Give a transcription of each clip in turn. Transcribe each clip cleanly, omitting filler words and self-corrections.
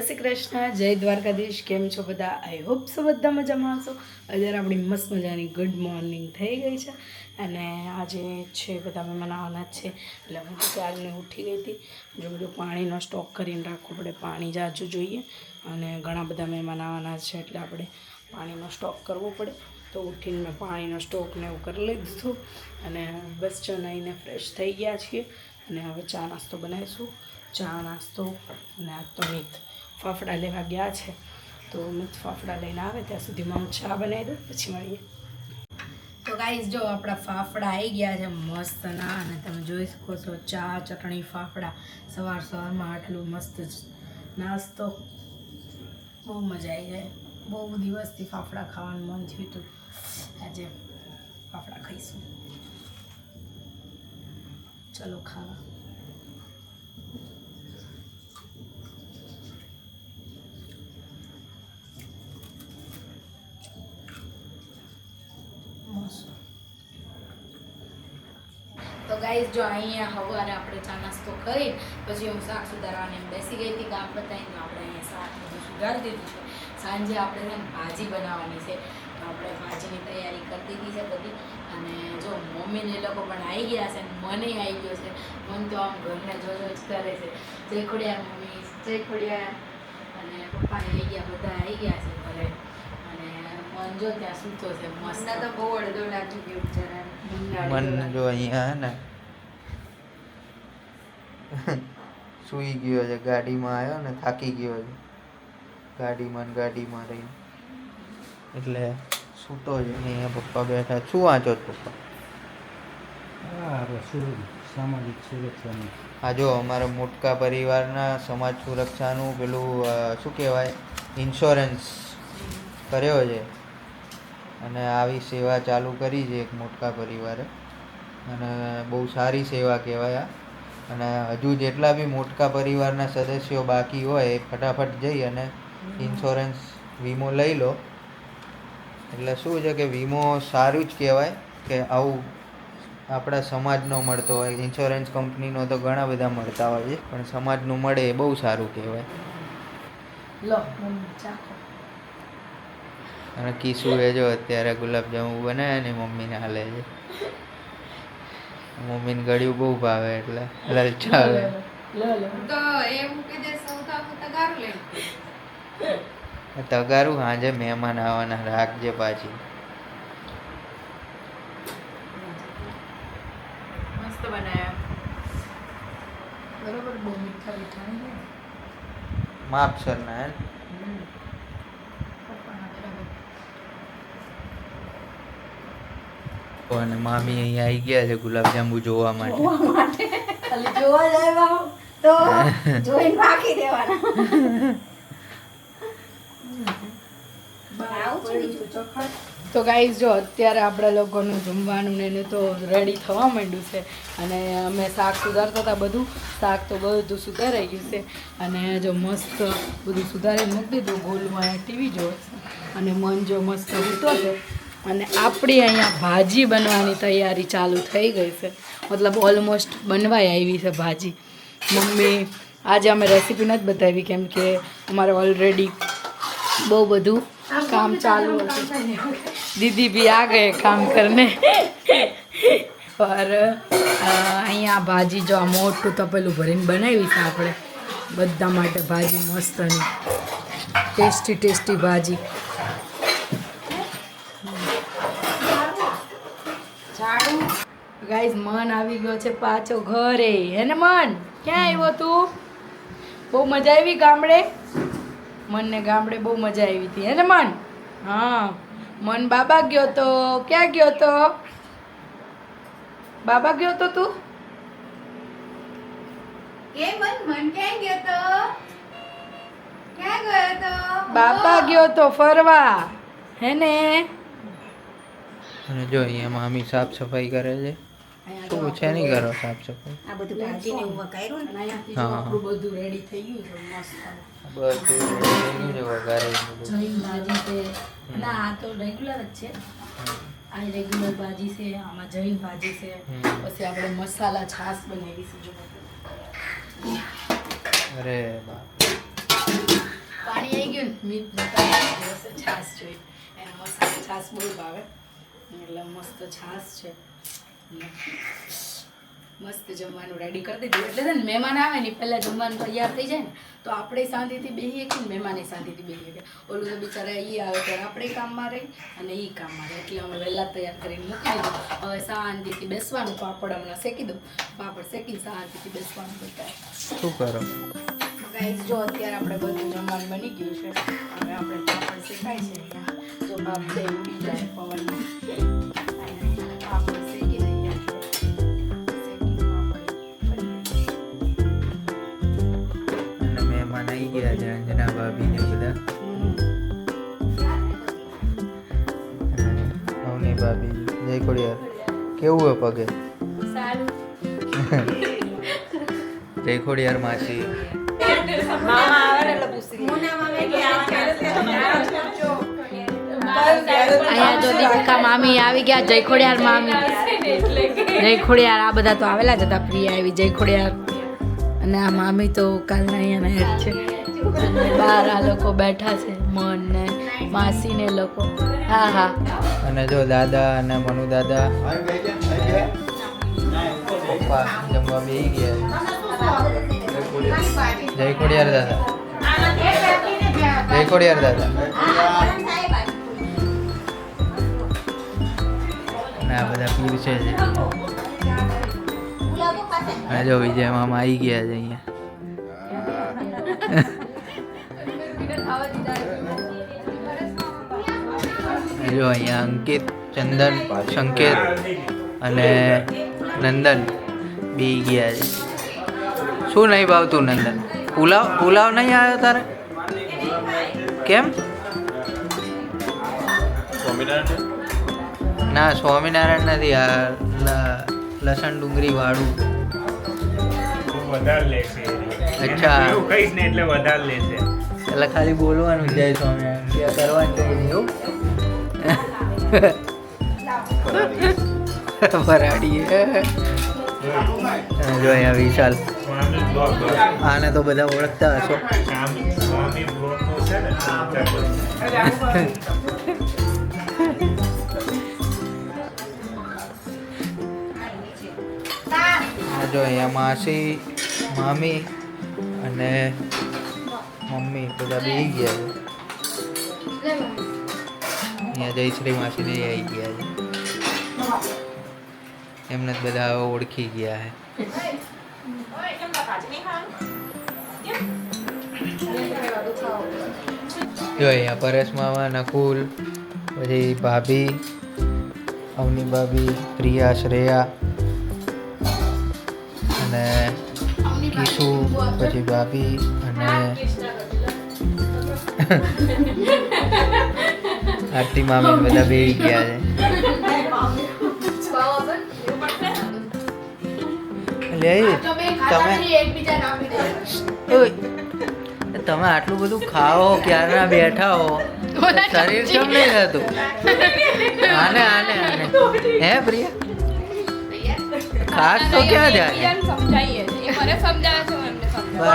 શ્રી કૃષ્ણ, જય દ્વારકાધીશ. કેમ છો બધા? આઈ હોપ સો બધા મજામાં હશો. અત્યારે આપણી મસ્ત મજાની ગુડ મોર્નિંગ થઈ ગઈ છે અને આજે છે બધા મહેમાન આવવાના જ છે. એટલે હું તો ત્યારની ઉઠી ગઈ હતી. જો બધું પાણીનો સ્ટોક કરીને રાખવું પડે, પાણી જાજુ જોઈએ અને ઘણા બધા મહેમાન આવવાના છે એટલે આપણે પાણીનો સ્ટોક કરવો પડે. તો ઉઠીને મેં પાણીનો સ્ટોક ને એવું કરી લીધું અને બસ જો નાહીને ફ્રેશ થઈ ગયા છીએ અને હવે ચા નાસ્તો બનાવીશું. ચા નાસ્તો અને આ તો મિત ફાફડા લેવા ગયા છે, તો મિત ફાફડા લઈને આવે ત્યાં સુધીમાં હું ચા બનાવી દઉં, પછી મળીએ. તો ગાઈઝ જો આપણા ફાફડા આવી ગયા છે મસ્તના, અને તમે જોઈ શકો છો ચા ચટણી ફાફડા સવારમાં આટલું મસ્ત નાસ્તો, બહુ મજા આવી જાય. બહુ દિવસથી ફાફડા ખાવાનું મન થયું હતું, આજે ફાફડા ખાઈશું. ચલો ખાવા. તો ગાઈઝ જો અહીંયા સવારે આપણે ચા નાસ્તો કરી પછી હું શાક સુધારવાને બેસી ગઈ હતી. કામ પતાવીને આપણે અહીંયા શાક બધું સુધારી દીધું છે. સાંજે આપણે છે ને ભાજી બનાવવાની છે, તો આપણે ભાજીની તૈયારી કરી દીધી છે બધી. અને જો મમ્મીને એ લોકો પણ આવી ગયા છે, મને આવી ગયો છે. મન તો આમ ઘરને જોજો જ કરે છે. જય ખોડિયાર મમ્મી, જય ખોડિયાર. અને પપ્પાને આવી ગયા, બધા આવી ગયા છે ઘરે. અને મન જો ત્યાં સૂતો છે મસ્ત. તો બહુ અડધો લાગી ગયું બિચારા મન જો અહીંયા હે ને સૂઈ ગયો છે, ગાડીમાં આવ્યો ને થાકી ગયો છે, ગાડીમાં રહી એટલે સૂતો છે. અહીંયા પપ્પા બેઠા. શું વાંચો પપ્પા? સામાજિક સુરક્ષાનું. હા જો અમારા મોટકા પરિવારના સમાજ સુરક્ષાનું પેલું શું કહેવાય, ઇન્સ્યોરન્સ કર્યો છે અને આવી સેવા ચાલુ કરી છે એક મોટકા પરિવારે, અને બહુ સારી સેવા કહેવાય. અને હજુ જેટલા બી મોટકા પરિવારના સદસ્યો બાકી હોય એ ફટાફટ જઈ અને ઇન્સ્યોરન્સ વીમો લઈ લો. એટલે શું છે કે વીમો સારું જ કહેવાય કે આવું આપણા સમાજનો મળતો હોય. ઇન્સ્યોરન્સ કંપનીનો તો ઘણા બધા મળતા હોય છે, પણ સમાજનું મળે એ બહુ સારું કહેવાય. લો મમ્મી ચાખો. અને કીસુ એ જો અત્યારે ગુલાબજાંબુ બનાવે ને મમ્મીને હાલે છે. મમ્મીને ગળ્યું બહુ ભાવે એટલે લલચાવે. તગારું સાંજે મહેમાન આવવાના, રાખજે પાછી. મસ્ત બનાવ્યા બરોબર, બહુ મીઠા મીઠા નહીં. માપસરના હે. અને મામી અહીંયા આવી ગયા છે ગુલાબજાંબુ જોવા માટે. ખાલી જોવા જ આવ્યા તો જોઈને બાકી દેવાના. તો ગાઈઝ જો અત્યારે આપણા લોકોનું જમવાનું ને એનું તો રેડી થવા માંડ્યું છે, અને અમે શાક સુધારતા હતા. બધું શાક તો બધું સુધારાઈ ગયું છે, અને જો મસ્ત બધું સુધારી મૂકી દીધું. ગોલમાં ટીવી જોવે છે અને મન જો મસ્ત સૂતો છે. અને આપણી અહીંયા ભાજી બનવાની તૈયારી ચાલુ થઈ ગઈ છે, મતલબ ઓલમોસ્ટ બનવાઈ આવી છે ભાજી. મમ્મી આજે અમે રેસીપી નથી બતાવી કેમ કે અમારે ઓલરેડી બહુ બધું કામ ચાલુ હતું. દીદી भी आ गए काम करने पर અહીંયા ભાજી જો આ મોટું તપેલું ભરીને બનાવી છે આપણે બધા માટે. ભાજી મસ્તની ટેસ્ટી ટેસ્ટી ભાજી. ગાઈઝ મન આવી ગયો છે પાછો ઘરે. હે ને મન? ક્યાં આવ્યો તું? બહુ મજા આવી ગામડે? મનને ગામડે બહુ મજા આવી હતી. હે ને મન? હા, મન બાબા ગયો તો. ક્યાં ગયો તો? બાબા ગયો તો તું? મન ક્યાં ગયો તો? ક્યાં ગયો તો? બાબા ગયો તો ફરવા. હે ને? અને જો અહીંયા મામી સાફ સફાઈ કરે છે. શું છે નહીં કરો સાફ સફાઈ? આ બધું ભાજીને ઉભા કર્યું ને. અહીંયાથી જો આપણું બધું રેડી થઈ ગયું છે મસ્ત. બધું ready થઈ ગયું છે, વઘારે જૈન ભાજી છે. ના આ તો રેગ્યુલર જ છે. આ રેગ્યુલર ભાજી છે, આમાં જૈન ભાજી છે. પછી આપણે મસાલા છાશ બનાવીશું. જો અરે બાપ. પાણી આવી ગયું ને મીઠ બતાવી છાશ જોઈ એને મસાલા છાશ બહુ ભાવે એટલે મસ્ત છાશ છે મસ્ત જમવાનું રેડી કરી દીધું એટલે છે ને મહેમાન આવે ને પહેલાં જમવાનું તૈયાર થઈ જાય ને તો આપણે શાંતિથી બેસીએ કે મહેમાને શાંતિથી બેસીએ કે ઓલું તો બિચારા એ આવે ત્યારે આપણે કામમાં રહી અને એ કામમાં રહે એટલે અમે વહેલા તૈયાર કરીને મૂકી દીધું હવે શાંતિથી બેસવાનું પાપડ હમણાં શેકી દઉં પાપડ શેકી શાંતિથી બેસવાનું બતાવે શું કરો ગાઈસ જો અત્યારે આપણે બધું જમવાનું બની ગયું છે હવે આપણે પાપડ શેકાય છે અહીંયા જો પાપડ ઉડી જાય પવનમાં પાપડ શેકી દઈએ શેકી પાપડ અને મહેમાન આવી ગયા છે અંજના ભાભી ને બધા અવની ભાભી જય ખોડિયાર કેવું હે પગે જય ખોડિયાર માસી અહીંયા જો દીપિકા મામી આવી ગયા જય ખોડિયાર મામી જય ખોડિયાર આ બધા તો આવેલા જ હતા પ્રિયા આવી જય ખોડિયાર અને આ મામી તો કાલના અહીંયાના હેડ છે બહાર આ લોકો બેઠા છે મન ને માસી ને લોકો હા હા અને જો દાદા અને મનુ દાદા પપ્પા જમવા બેસી ગયા જય ખોડિયાર દાદા જય ખોડિયાર દાદા અને આ બધા પીરસે છે અને જો વિજય મામા આવી ગયા છે અહીંયા જો અહીંયા અંકિત ચંદન સંકેત અને નંદન બી ગયા છે શું નહીં ભાવતું નંદન પુલાવ નહીં આવ્યો તારે કેમ ના સ્વામિનારાયણ નથી આ લસણ ડુંગળી વાળું વધારે લેશે અચ્છા એવું કહીશ ને એટલે વધારે લેશે એટલે ખાલી બોલવાનું જય સ્વામિનારાયણ ક્યાં કરવાનું કઈ નહીં ફરાડી જો અહીંયા વિશાલ આને તો બધા ઓળખતા હશો સ્વામી બ્લોકનું છે ને જો અહીંયા માસી મામી અને મમ્મી બધા બેસી ગયા છે અહીંયા જયશ્રી માસીને આવી ગયા છે એમને જ બધા હવે ઓળખી ગયા છે જો અહીંયા પરેશ મામા નકુલ પછી ભાભી અવની ભાભી પ્રિયા શ્રેયા અને કિશુ પછી ભાભી અને આરતી મામી બધા બેસી ગયા છે તમે આટલું બધું ખાઓ ક્યારના બેઠા હો શરીર કેમ નહીં થતું આને આને આને હે પ્રિયા ખાસ તો ક્યાં જાય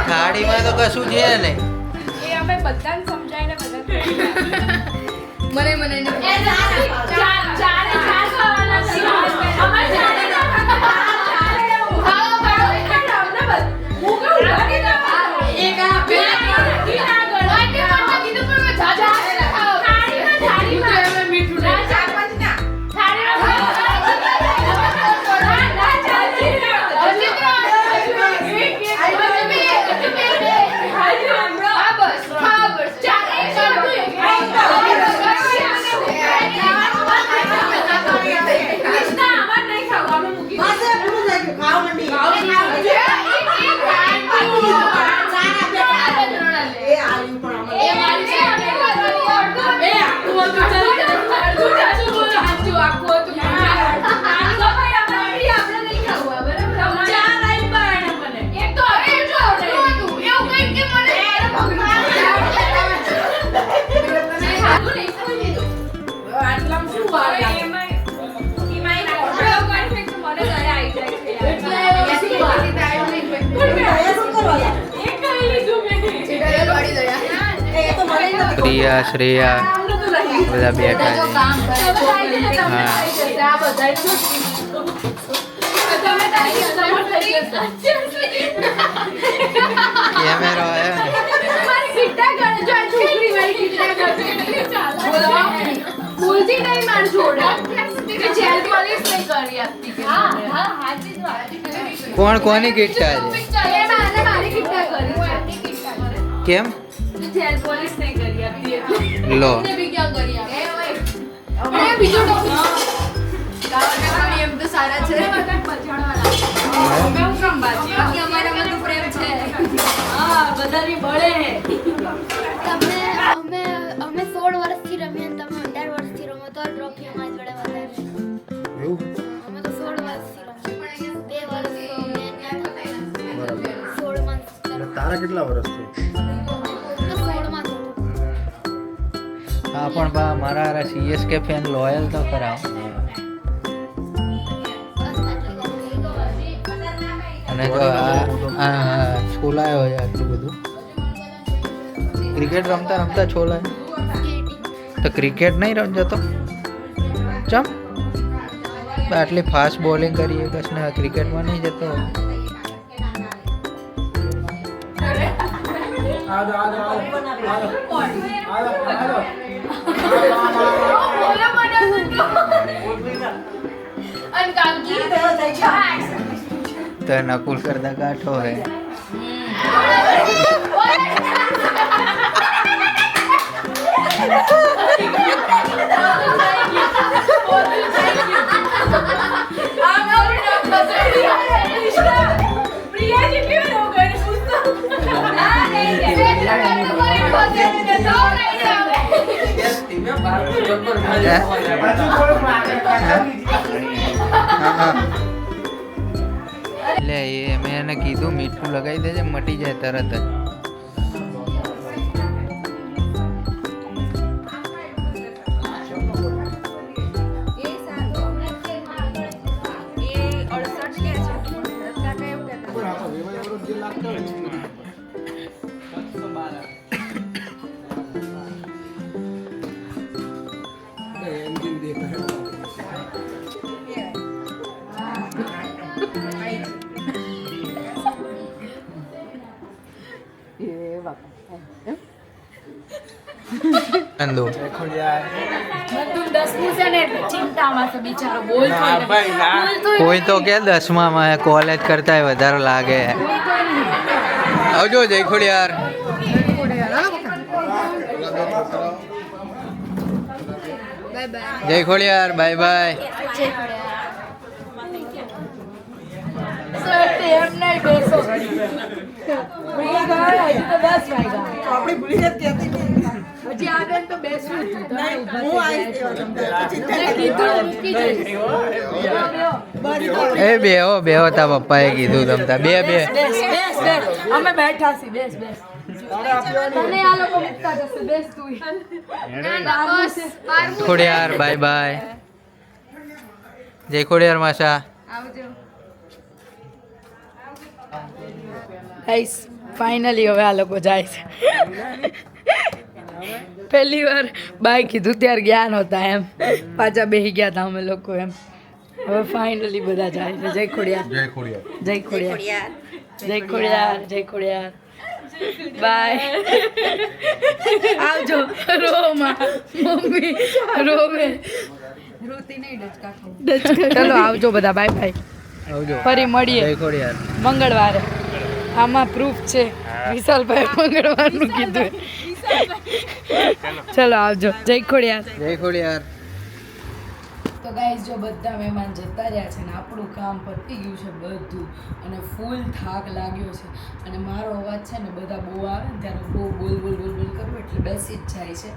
થાળીમાં તો કશું છે નહીં સિયા શ્રેયા બધા બેઠા છે હા કેમેરો આવ્યો કોણ કોની કિટ્ટા છે કેમ લો એમ તો સારા છે અમારામાં તો પ્રેમ છે અમે 16 વર્ષથી રમીએ અને તમે 18 વર્ષથી રમો તો ટ્રોફી અમારી જોડે વધારે છે. અમે તો 16 વર્ષથી રમીએ 2 વર્ષ તો મેં 16 માં તારા કેટલા વર્ષ છે? 16 માં હા પણ બા મારા સીએસકે ફેન લોયલ તો કરાવો અને જો આ છોલાયો છે આટલું બધું ક્રિકેટ રમતા રમતા છોલાય તો ક્રિકેટ નહીં રમતો ચમ આટલી ફાસ્ટ બોલિંગ કરીએ કશને ક્રિકેટમાં નહીં જતો તો નકુલ કરતા કાઠો હે એટલે એ મેં એને કીધું મીઠું લગાવી દેજે મટી જાય તરત જ અંદો કોઈ તો કે 10માં કોલેજ કરતા વધારે લાગે આવજો જય ખોડિયાર જય ખોડિયાર બાય બાય એ બેહો બેહો તા પપ્પાએ કીધું તમતા બે બે અમે બેઠા છીએ બેસ બેસ તને આ લોકો મુકતા જશે બેસ તું ખોડિયાર બાય બાય જય ખોડિયાર માસા ગાઈસ ફાઇનલી હવે આ લોકો જાય છે પહેલી વાર બાય કીધું ત્યારે ગયા નહોતા એમ પાછા બેસી ગયા હતા અમે લોકો એમ હવે ફાઇનલી બધા જાય છે જય ખોડિયાર જય ખોડિયાર જય ખોડિયાર જય ખોડિયાર જય ખોડિયાર બાય આવજો રોમાં મમ્મી રોવે ચલો આવજો બધા બાય બાય આવજો ફરી મળીએ જય ખોડિયાર મંગળવારે આમાં પ્રૂફ છે વિશાલભાઈ મંગળવારનું કીધું ચલો આવજો જય ખોડિયાર જય ખોડિયાર તો ગાઈસ જો બધા મહેમાન જતા રહ્યા છે ને આપણું કામ પતી ગયું છે બધું અને ફૂલ થાક લાગ્યો છે અને મારો અવાજ છે ને બધા બહુ આવે ને ત્યારે બહુ બોલ બોલ બોલ બોલ કરવું એટલે બેસી જ જાય છે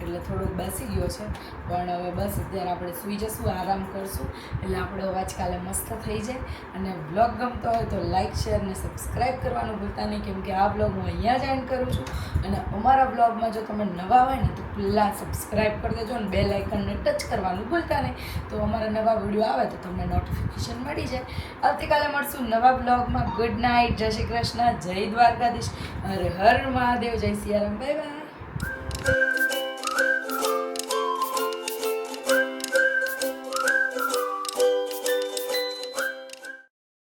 એટલે થોડોક બેસી ગયો છે પણ હવે બસ અત્યારે આપણે સૂઈ જશું આરામ કરશું એટલે આપણો અવાજ કાલે મસ્ત થઈ જાય અને વ્લોગ ગમતો હોય તો લાઇક શેર ને સબસ્ક્રાઈબ કરવાનું ભૂલતા નહીં કેમ કે આ વ્લોગ હું અહીંયા જ એન્ડ કરું છું અને અમારા વ્લોગમાં જો તમે નવા હોય ને તો પહેલાં સબસ્ક્રાઈબ કરી દેજો અને બેલ આઇકનને ટચ કરવાનું ભૂલતા નહીં તો અમારા નવા વિડીયો આવે તો તમને નોટિફિકેશન મળી જાય આવતીકાલે મળશું નવા બ્લોગમાં ગુડ નાઇટ જય શ્રી કૃષ્ણ જય દ્વારકાધીશ હર હર મહાદેવ જય સિયારામ બાય બાય